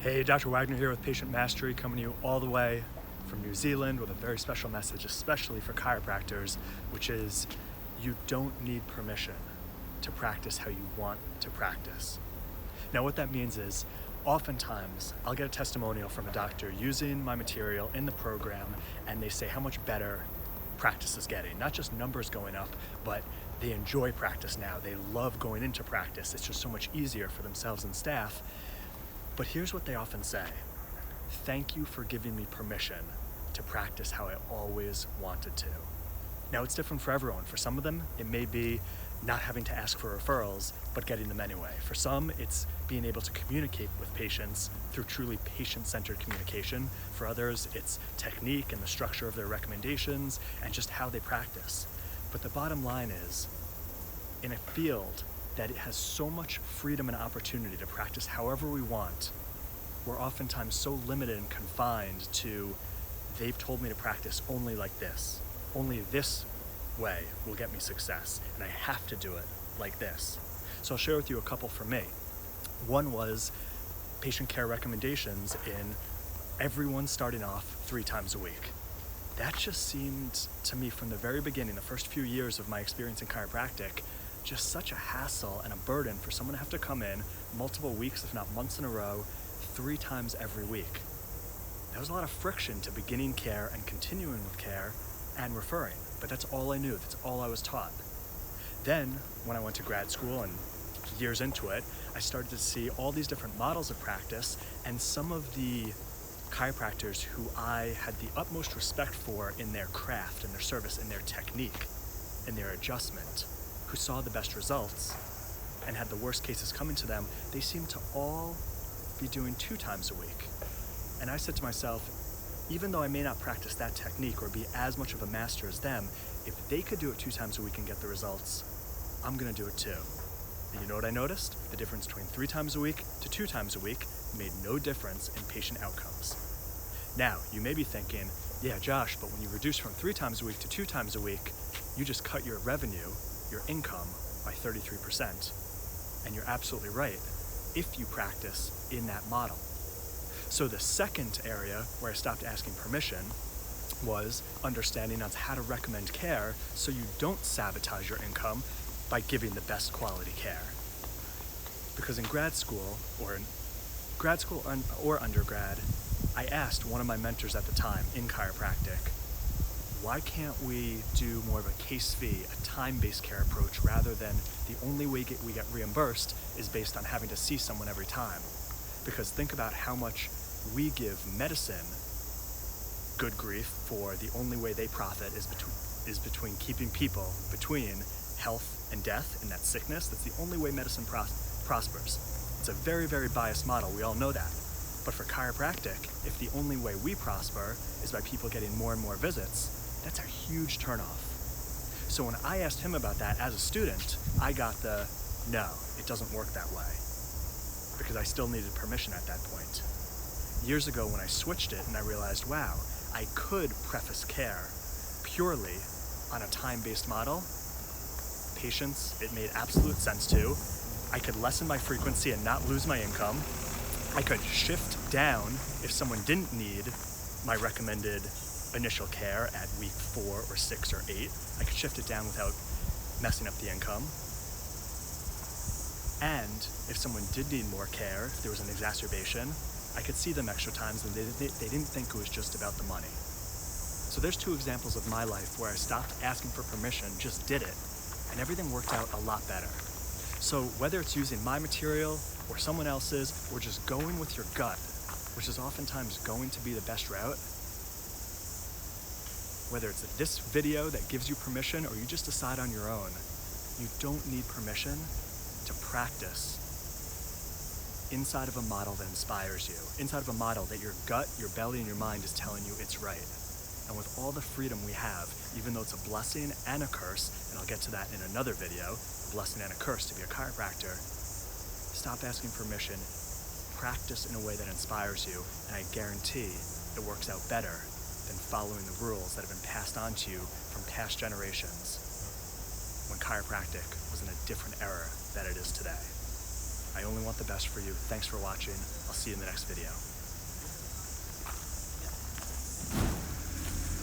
Hey, Dr. Wagner here with Patient Mastery, coming to you all the way from New Zealand with a very special message, especially for chiropractors, which is you don't need permission to practice how you want to practice. Now, what that means is oftentimes I'll get a testimonial from a doctor using my material in the program, and they say how much better practice is getting. Not just numbers going up, but they enjoy practice now. They love going into practice. It's just so much easier for themselves and staff. But here's what they often say: thank you for giving me permission to practice how I always wanted to. Now, it's different for everyone. For some of them, it may be not having to ask for referrals, but getting them anyway. For some, it's being able to communicate with patients through truly patient-centered communication. For others, it's technique and the structure of their recommendations and just how they practice. But the bottom line is, in a field that it has so much freedom and opportunity to practice however we want, we're oftentimes so limited and confined to, they've told me to practice only like this. Only this way will get me success, and I have to do it like this. So I'll share with you a couple for me. One was patient care recommendations in everyone starting off 3 times a week. That just seemed to me from the very beginning, the first few years of my experience in chiropractic, just such a hassle and a burden for someone to have to come in multiple weeks, if not months in a row, 3 times every week. That was a lot of friction to beginning care and continuing with care and referring, but that's all I knew, that's all I was taught. Then, when I went to grad school and years into it, I started to see all these different models of practice, and some of the chiropractors who I had the utmost respect for in their craft, in their service, in their technique, in their adjustment, who saw the best results and had the worst cases coming to them, they seemed to all be doing 2 times a week. And I said to myself, even though I may not practice that technique or be as much of a master as them, if they could do it 2 times a week and get the results, I'm gonna do it too. And you know what I noticed? The difference between 3 times a week to 2 times a week made no difference in patient outcomes. Now, you may be thinking, yeah, Josh, but when you reduce from 3 times a week to 2 times a week, you just cut your revenue, your income, by 33%. And you're absolutely right, if you practice in that model. So the second area where I stopped asking permission was understanding on how to recommend care so you don't sabotage your income by giving the best quality care. Because in grad school or undergrad, I asked one of my mentors at the time in chiropractic, why can't we do more of a case fee, a time-based care approach, rather than the only way we get reimbursed is based on having to see someone every time? Because think about how much we give medicine good grief for the only way they profit is between keeping people between health and death and that sickness. That's the only way medicine prospers. It's a very, very biased model. We all know that. But for chiropractic, if the only way we prosper is by people getting more and more visits, that's a huge turnoff. So when I asked him about that as a student, I got the, no, it doesn't work that way, because I still needed permission at that point. Years ago when I switched it and I realized, wow, I could preface care purely on a time-based model. Patients, it made absolute sense to. I could lessen my frequency and not lose my income. I could shift down if someone didn't need my recommended initial care at week 4 or 6 or 8. I could shift it down without messing up the income. And if someone did need more care, if there was an exacerbation, I could see them extra times and they didn't think it was just about the money. So there's 2 examples of my life where I stopped asking for permission, just did it, and everything worked out a lot better. So whether it's using my material or someone else's, or just going with your gut, which is oftentimes going to be the best route, whether it's this video that gives you permission or you just decide on your own, you don't need permission to practice inside of a model that inspires you, inside of a model that your gut, your belly, and your mind is telling you it's right. And with all the freedom we have, even though it's a blessing and a curse, and I'll get to that in another video, a blessing and a curse to be a chiropractor, stop asking permission, practice in a way that inspires you, and I guarantee it works out better than following the rules that have been passed on to you from past generations when chiropractic was in a different era than it is today. I only want the best for you. Thanks for watching. I'll see you in the next video.